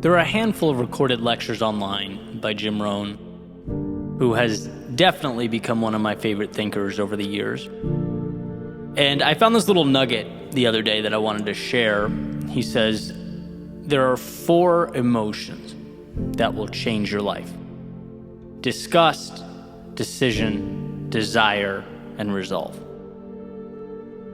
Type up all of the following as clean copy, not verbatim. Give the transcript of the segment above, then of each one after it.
There are a handful of recorded lectures online by Jim Rohn, who has definitely become one of my favorite thinkers over the years. And I found this little nugget the other day that I wanted to share. He says, there are 4 emotions that will change your life: disgust, decision, desire, and resolve.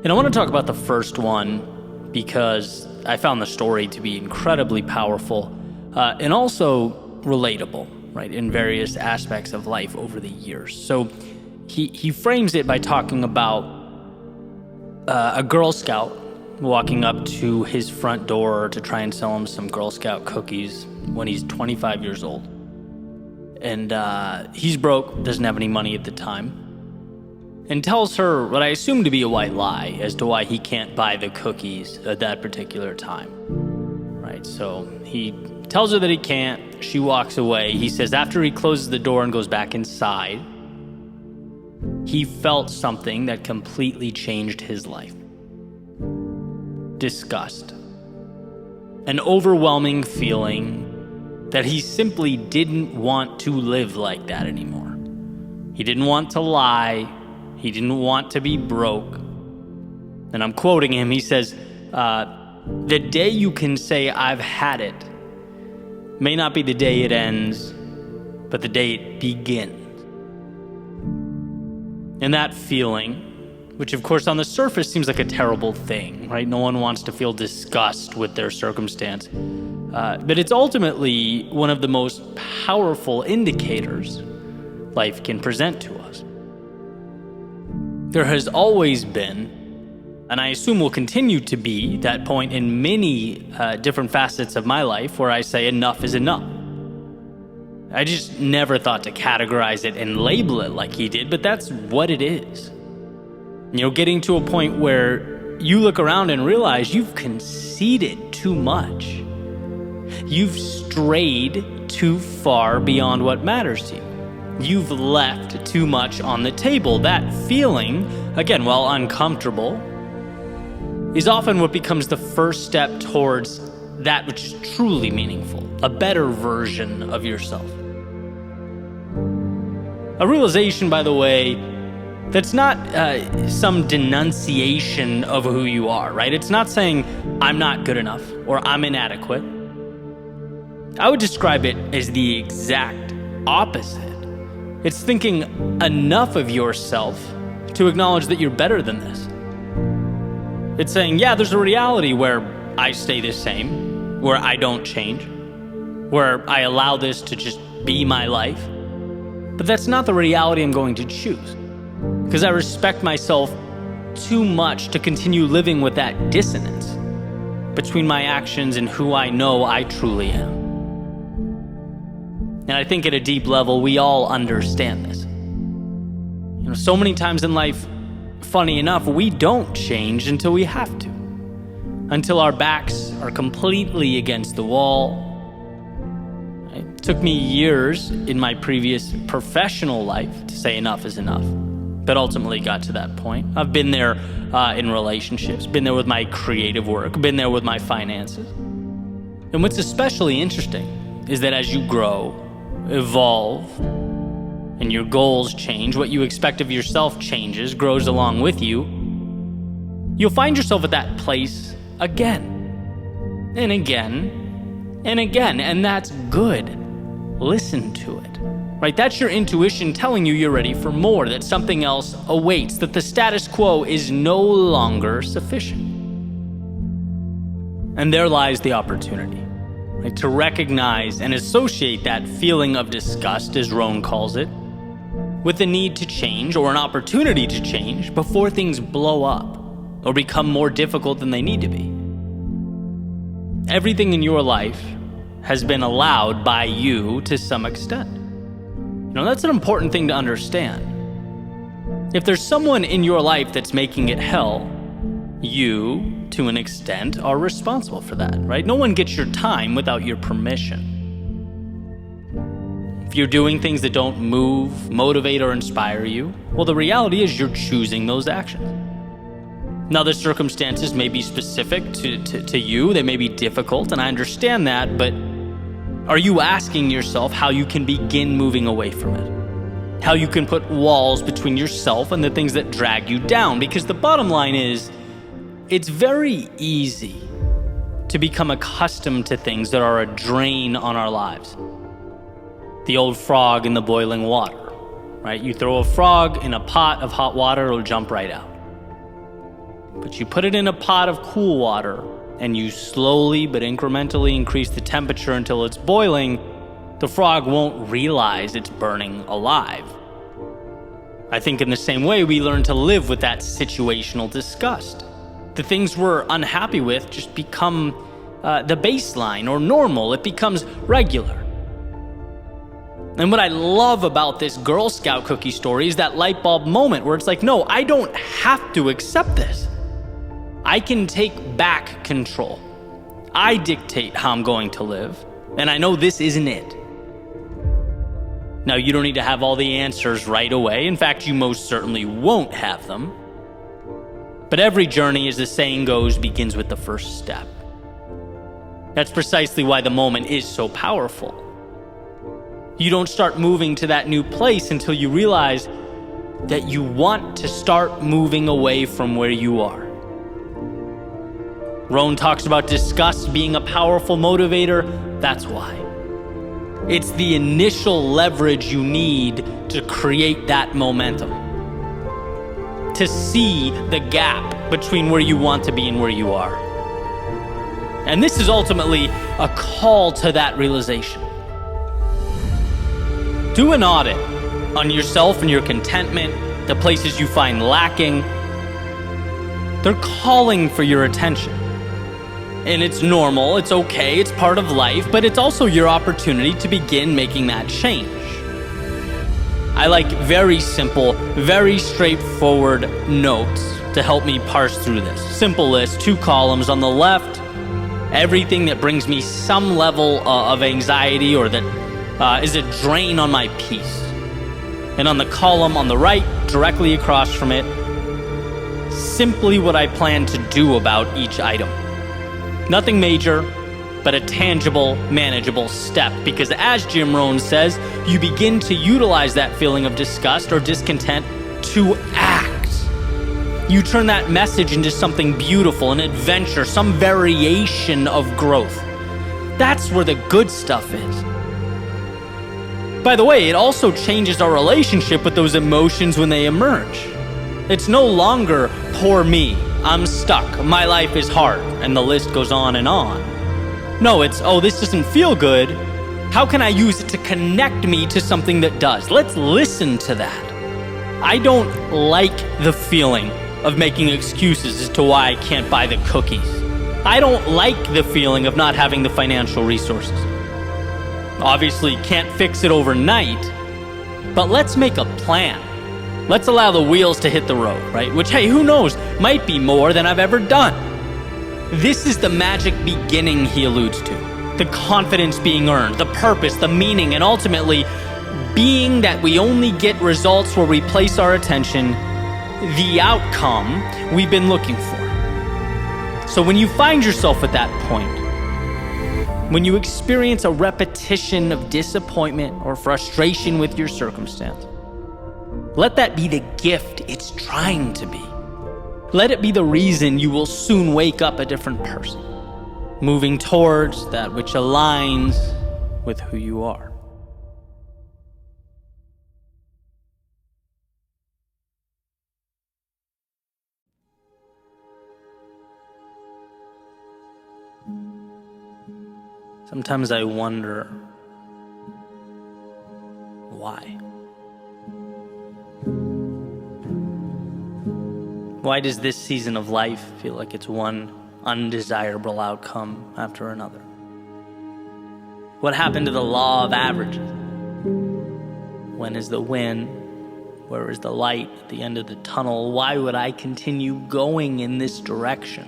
And I want to talk about the first one because I found the story to be incredibly powerful and also relatable, right, in various aspects of life over the years. So he frames it by talking about a Girl Scout walking up to his front door to try and sell him some Girl Scout cookies when he's 25 years old. And he's broke, doesn't have any money at the time, and tells her what I assume to be a white lie as to why he can't buy the cookies at that particular time. Right, so he tells her that he can't. She walks away. He says after he closes the door and goes back inside, he felt something that completely changed his life. Disgust. An overwhelming feeling that he simply didn't want to live like that anymore. He didn't want to lie. He didn't want to be broke. And I'm quoting him. He says, the day you can say I've had it may not be the day it ends, but the day it begins. And that feeling, which of course on the surface seems like a terrible thing, right? No one wants to feel disgust with their circumstance. But it's ultimately one of the most powerful indicators life can present to us. There has always been, and I assume will continue to be, that point in many different facets of my life where I say enough is enough. I just never thought to categorize it and label it like he did, but that's what it is. You know, getting to a point where you look around and realize you've conceded too much. You've strayed too far beyond what matters to you. You've left too much on the table. That feeling, again, while uncomfortable, is often what becomes the first step towards that which is truly meaningful, a better version of yourself. A realization, by the way, that's not some denunciation of who you are, right? It's not saying, I'm not good enough or I'm inadequate. I would describe it as the exact opposite. It's thinking enough of yourself to acknowledge that you're better than this. It's saying, yeah, there's a reality where I stay the same, where I don't change, where I allow this to just be my life. But that's not the reality I'm going to choose, because I respect myself too much to continue living with that dissonance between my actions and who I know I truly am. And I think at a deep level, we all understand this. You know, so many times in life, funny enough, we don't change until we have to. Until our backs are completely against the wall. It took me years in my previous professional life to say enough is enough, but ultimately got to that point. I've been there in relationships, been there with my creative work, been there with my finances. And what's especially interesting is that as you grow, evolve, and your goals change, what you expect of yourself changes, grows along with you, you'll find yourself at that place again, and again, and again, and that's good. Listen to it, right? That's your intuition telling you you're ready for more, that something else awaits, that the status quo is no longer sufficient. And there lies the opportunity. Right, to recognize and associate that feeling of disgust, as Rohn calls it, with the need to change or an opportunity to change before things blow up or become more difficult than they need to be. Everything in your life has been allowed by you to some extent. You know, that's an important thing to understand. If there's someone in your life that's making it hell, you, to an extent, are responsible for that, right? No one gets your time without your permission. If you're doing things that don't move, motivate, or inspire you, well, the reality is you're choosing those actions. Now, the circumstances may be specific to you. They may be difficult, and I understand that, but Are you asking yourself how you can begin moving away from it? How you can put walls between yourself and the things that drag you down? Because the bottom line is, it's very easy to become accustomed to things that are a drain on our lives. The old frog in the boiling water, right? You throw a frog in a pot of hot water, it'll jump right out. But you put it in a pot of cool water, and you slowly but incrementally increase the temperature until it's boiling, the frog won't realize it's burning alive. I think in the same way, we learn to live with that situational disgust. The things we're unhappy with just become the baseline or normal. It becomes regular. And what I love about this Girl Scout cookie story is that light bulb moment where it's like, no, I don't have to accept this. I can take back control. I dictate how I'm going to live, and I know this isn't it. Now, you don't need to have all the answers right away. In fact, you most certainly won't have them. But every journey, as the saying goes, begins with the first step. That's precisely why the moment is so powerful. You don't start moving to that new place until you realize that you want to start moving away from where you are. Rohn talks about disgust being a powerful motivator. That's why. It's the initial leverage you need to create that momentum. To see the gap between where you want to be and where you are. And this is ultimately a call to that realization. Do an audit on yourself and your contentment, the places you find lacking. They're calling for your attention. And it's normal, it's okay, it's part of life, but it's also your opportunity to begin making that change. I like very simple, very straightforward notes to help me parse through this. Simple list, 2 columns. On the left, everything that brings me some level of anxiety or that is a drain on my peace. And on the column on the right, directly across from it, simply what I plan to do about each item. Nothing major, but a tangible, manageable step. Because as Jim Rohn says, you begin to utilize that feeling of disgust or discontent to act. You turn that message into something beautiful, an adventure, some variation of growth. That's where the good stuff is. By the way, it also changes our relationship with those emotions when they emerge. It's no longer poor me, I'm stuck, my life is hard, and the list goes on and on. No, it's, oh, this doesn't feel good. How can I use it to connect me to something that does? Let's listen to that. I don't like the feeling of making excuses as to why I can't buy the cookies. I don't like the feeling of not having the financial resources. Obviously, can't fix it overnight, but let's make a plan. Let's allow the wheels to hit the road, right? Which, hey, who knows, might be more than I've ever done. This is the magic beginning he alludes to. The confidence being earned, the purpose, the meaning, and ultimately being that we only get results where we place our attention, the outcome we've been looking for. So when you find yourself at that point, when you experience a repetition of disappointment or frustration with your circumstance, let that be the gift it's trying to be. Let it be the reason you will soon wake up a different person, moving towards that which aligns with who you are. Sometimes I wonder why. Why does this season of life feel like it's one undesirable outcome after another? What happened to the law of averages? When is the win? Where is the light at the end of the tunnel? Why would I continue going in this direction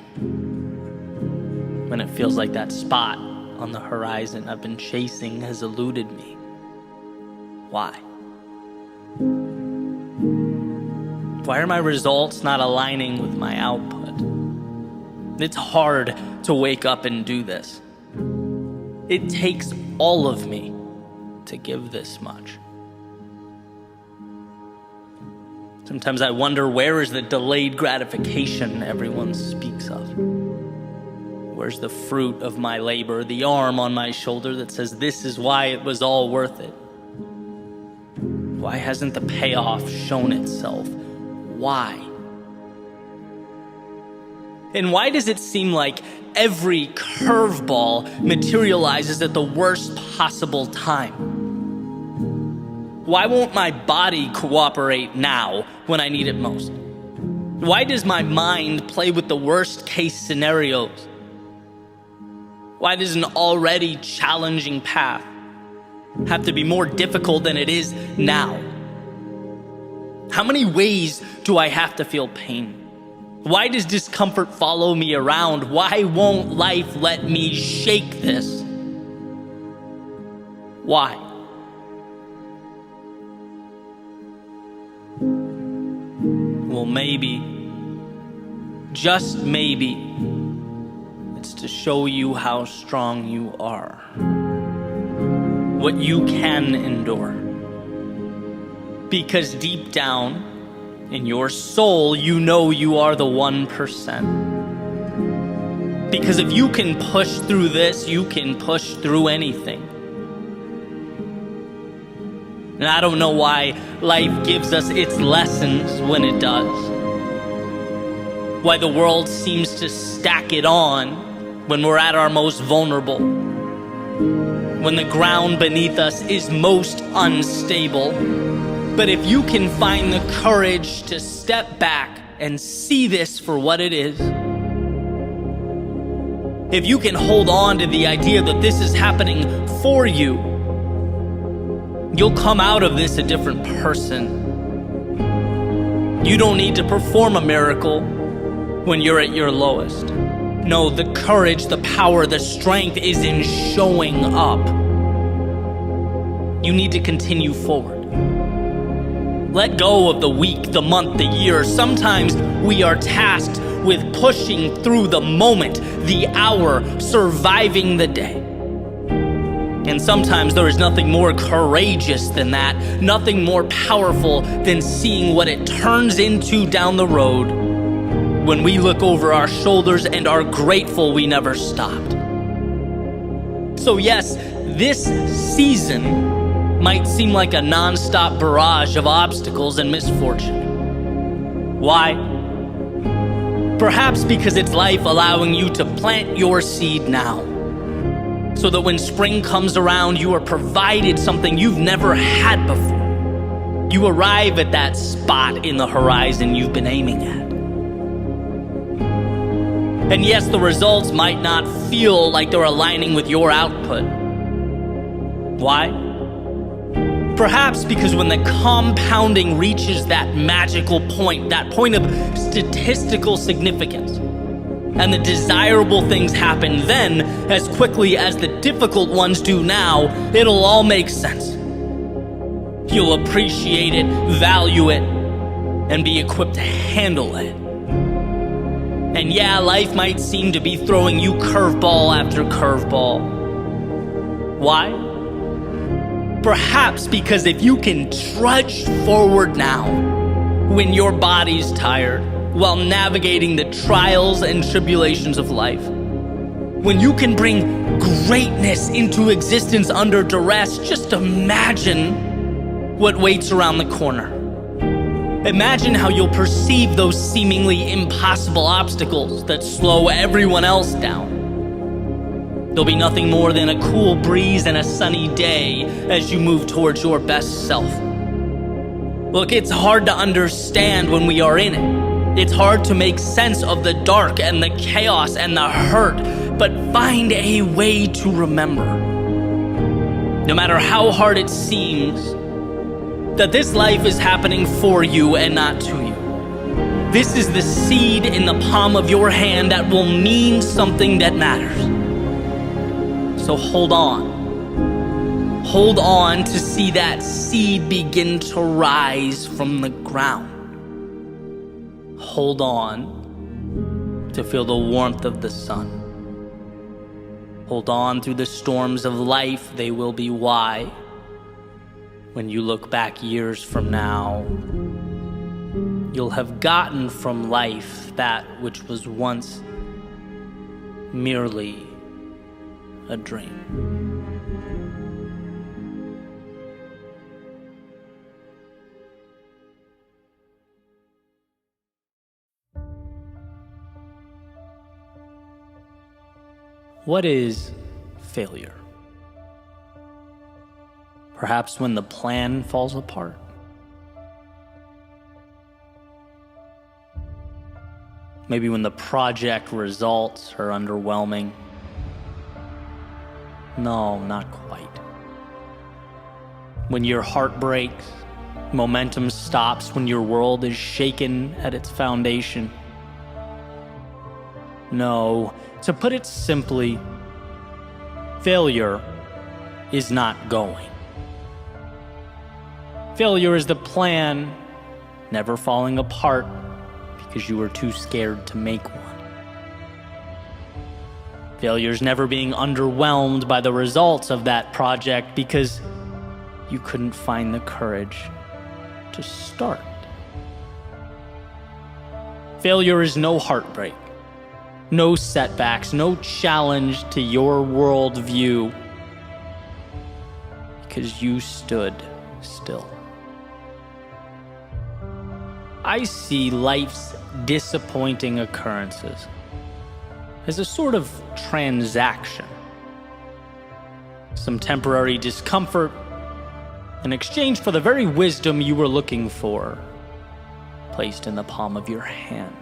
when it feels like that spot on the horizon I've been chasing has eluded me? Why? Why are my results not aligning with my output? It's hard to wake up and do this. It takes all of me to give this much. Sometimes I wonder, where is the delayed gratification everyone speaks of? Where's the fruit of my labor, the arm on my shoulder that says this is why it was all worth it? Why hasn't the payoff shown itself? Why? And why does it seem like every curveball materializes at the worst possible time? Why won't my body cooperate now when I need it most? Why does my mind play with the worst case scenarios? Why does an already challenging path have to be more difficult than it is now? How many ways do I have to feel pain? Why does discomfort follow me around? Why won't life let me shake this? Why? Well, maybe, just maybe, it's to show you how strong you are, what you can endure. Because deep down in your soul, you know you are the 1%. Because if you can push through this, you can push through anything. And I don't know why life gives us its lessons when it does. Why the world seems to stack it on when we're at our most vulnerable. When the ground beneath us is most unstable. But if you can find the courage to step back and see this for what it is, if you can hold on to the idea that this is happening for you, you'll come out of this a different person. You don't need to perform a miracle when you're at your lowest. No, the courage, the power, the strength is in showing up. You need to continue forward. Let go of the week, the month, the year. Sometimes we are tasked with pushing through the moment, the hour, surviving the day. And sometimes there is nothing more courageous than that, nothing more powerful than seeing what it turns into down the road when we look over our shoulders and are grateful we never stopped. So yes, this season might seem like a non-stop barrage of obstacles and misfortune. Why? Perhaps because it's life allowing you to plant your seed now, so that when spring comes around, you are provided something you've never had before. You arrive at that spot in the horizon you've been aiming at. And yes, the results might not feel like they're aligning with your output. Why? Perhaps because when the compounding reaches that magical point, that point of statistical significance, and the desirable things happen then as quickly as the difficult ones do now, it'll all make sense. You'll appreciate it, value it, and be equipped to handle it. And yeah, life might seem to be throwing you curveball after curveball. Why? Perhaps because if you can trudge forward now, when your body's tired, while navigating the trials and tribulations of life, when you can bring greatness into existence under duress, just imagine what waits around the corner. Imagine how you'll perceive those seemingly impossible obstacles that slow everyone else down. There'll be nothing more than a cool breeze and a sunny day as you move towards your best self. Look, it's hard to understand when we are in it. It's hard to make sense of the dark and the chaos and the hurt, but find a way to remember, no matter how hard it seems, that this life is happening for you and not to you. This is the seed in the palm of your hand that will mean something that matters. So hold on. Hold on to see that seed begin to rise from the ground. Hold on to feel the warmth of the sun. Hold on through the storms of life, they will be why. When you look back years from now, you'll have gotten from life that which was once merely a dream. What is failure? Perhaps when the plan falls apart. Maybe when the project results are underwhelming. No, not quite. When your heart breaks, momentum stops, when your world is shaken at its foundation. No, to put it simply, failure is not going. Failure is the plan never falling apart because you were too scared to make one. Failure is never being underwhelmed by the results of that project because you couldn't find the courage to start. Failure is no heartbreak, no setbacks, no challenge to your worldview because you stood still. I see life's disappointing occurrences as a sort of transaction. Some temporary discomfort in exchange for the very wisdom you were looking for, placed in the palm of your hand.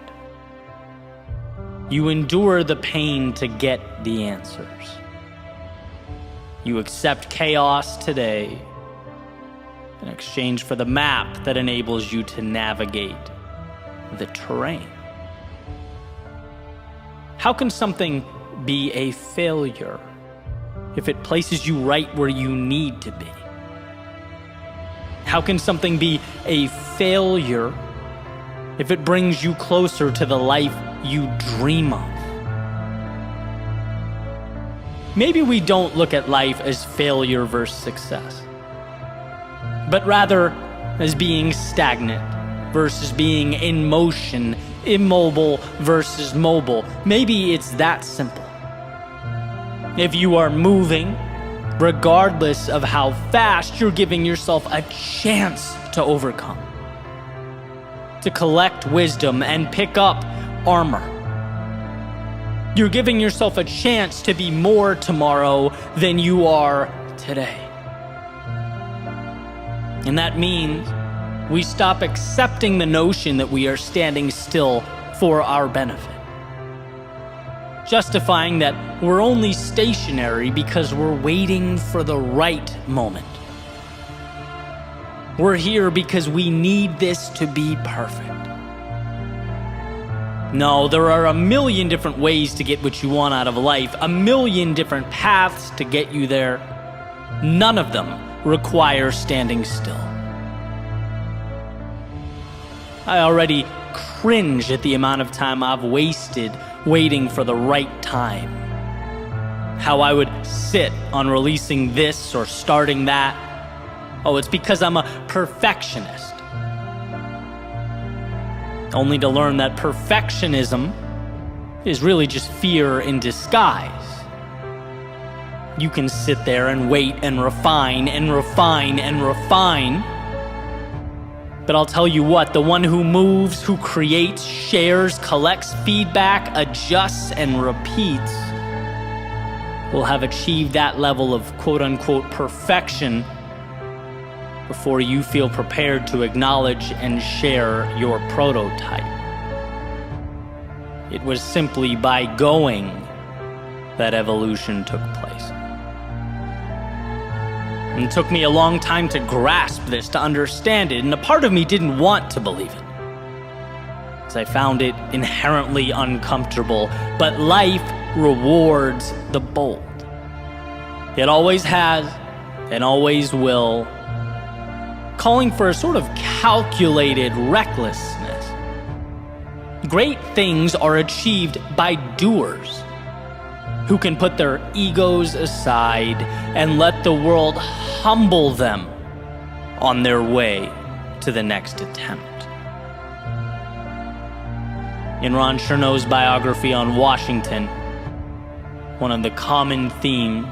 You endure the pain to get the answers. You accept chaos today in exchange for the map that enables you to navigate the terrain. How can something be a failure if it places you right where you need to be? How can something be a failure if it brings you closer to the life you dream of? Maybe we don't look at life as failure versus success, but rather as being stagnant versus being in motion, immobile versus mobile. Maybe it's that simple. If you are moving, regardless of how fast, you're giving yourself a chance to overcome, to collect wisdom and pick up armor. You're giving yourself a chance to be more tomorrow than you are today. And that means we stop accepting the notion that we are standing still for our benefit, justifying that we're only stationary because we're waiting for the right moment. We're here because we need this to be perfect. No, there are a million different ways to get what you want out of life, a million different paths to get you there. None of them require standing still. I already cringe at the amount of time I've wasted waiting for the right time. How I would sit on releasing this or starting that. Oh, it's because I'm a perfectionist. Only to learn that perfectionism is really just fear in disguise. You can sit there and wait and refine and refine and refine. But I'll tell you what, the one who moves, who creates, shares, collects feedback, adjusts, and repeats will have achieved that level of quote-unquote perfection before you feel prepared to acknowledge and share your prototype. It was simply by going that evolution took place. And it took me a long time to grasp this, to understand it, and a part of me didn't want to believe it, as I found it inherently uncomfortable. But life rewards the bold. It always has and always will, calling for a sort of calculated recklessness. Great things are achieved by doers, who can put their egos aside and let the world humble them on their way to the next attempt. In Ron Chernow's biography on Washington, one of the common themes,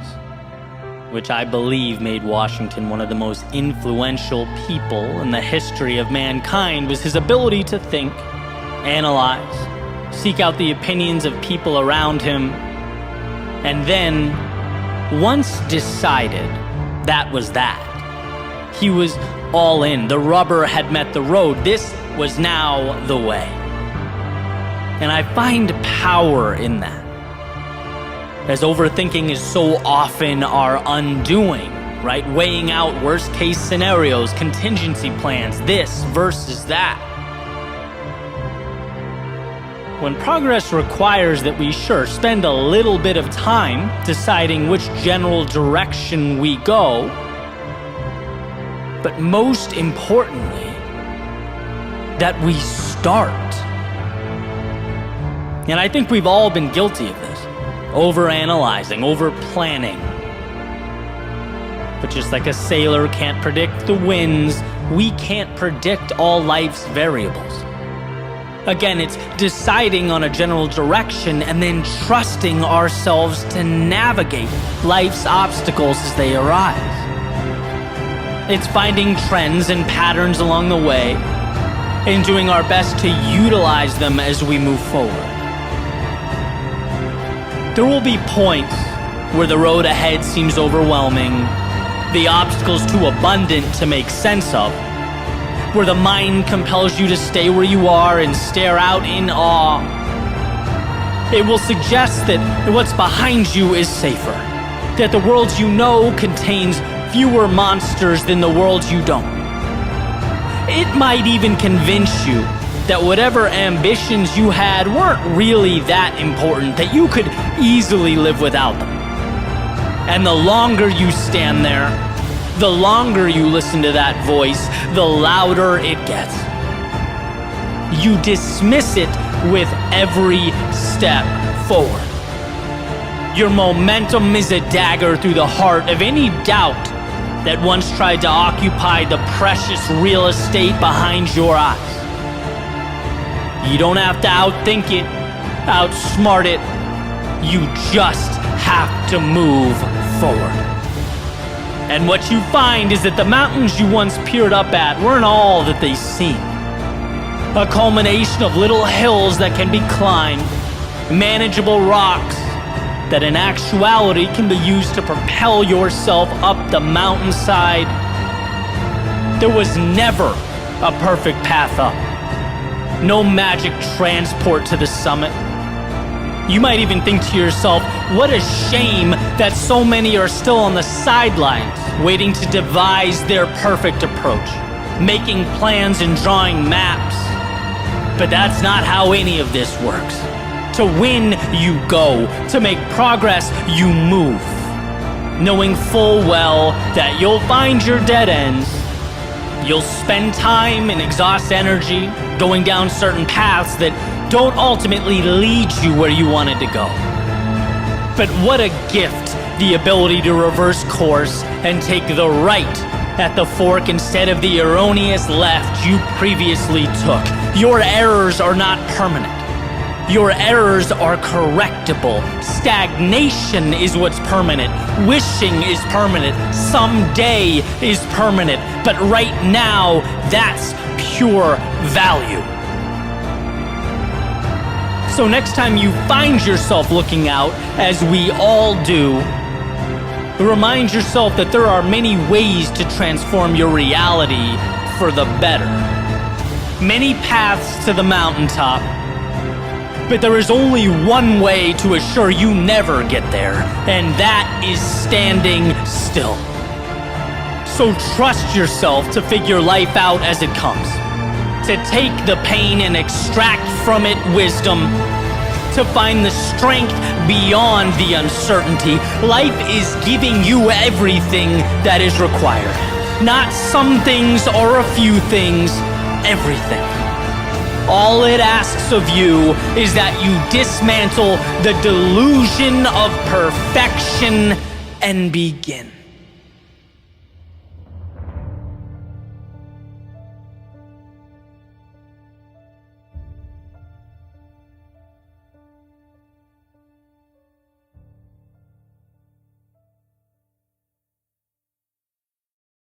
which I believe made Washington one of the most influential people in the history of mankind, was his ability to think, analyze, seek out the opinions of people around him, and then, once decided that was that, he was all in. The rubber had met the road. This was now the way. And I find power in that, as overthinking is so often our undoing, right? Weighing out worst case scenarios, contingency plans, this versus that. When progress requires that we spend a little bit of time deciding which general direction we go, but most importantly, that we start. And I think we've all been guilty of this. Overanalyzing, over-planning. But just like a sailor can't predict the winds, we can't predict all life's variables. Again, it's deciding on a general direction and then trusting ourselves to navigate life's obstacles as they arise. It's finding trends and patterns along the way and doing our best to utilize them as we move forward. There will be points where the road ahead seems overwhelming, the obstacles too abundant to make sense of, where the mind compels you to stay where you are and stare out in awe. It will suggest that what's behind you is safer, that the world you know contains fewer monsters than the world you don't. It might even convince you that whatever ambitions you had weren't really that important, that you could easily live without them. And the longer you stand there, the longer you listen to that voice, the louder it gets. You dismiss it with every step forward. Your momentum is a dagger through the heart of any doubt that once tried to occupy the precious real estate behind your eyes. You don't have to outthink it, outsmart it. You just have to move forward. And what you find is that the mountains you once peered up at weren't all that they seem. A culmination of little hills that can be climbed, manageable rocks that in actuality can be used to propel yourself up the mountainside. There was never a perfect path up. No magic transport to the summit. You might even think to yourself, what a shame that so many are still on the sidelines, waiting to devise their perfect approach, making plans and drawing maps. But that's not how any of this works. To win, you go. To make progress, you move. Knowing full well that you'll find your dead ends. You'll spend time and exhaust energy going down certain paths that don't ultimately lead you where you wanted to go. But what a gift, the ability to reverse course and take the right at the fork instead of the erroneous left you previously took. Your errors are not permanent. Your errors are correctable. Stagnation is what's permanent. Wishing is permanent. Someday is permanent. But right now, that's pure value. So next time you find yourself looking out, as we all do, remind yourself that there are many ways to transform your reality for the better. Many paths to the mountaintop, but there is only one way to assure you never get there, and that is standing still. So trust yourself to figure life out as it comes, to take the pain and extract from it wisdom, to find the strength beyond the uncertainty. Life is giving you everything that is required. Not some things or a few things, everything. All it asks of you is that you dismantle the delusion of perfection and begin.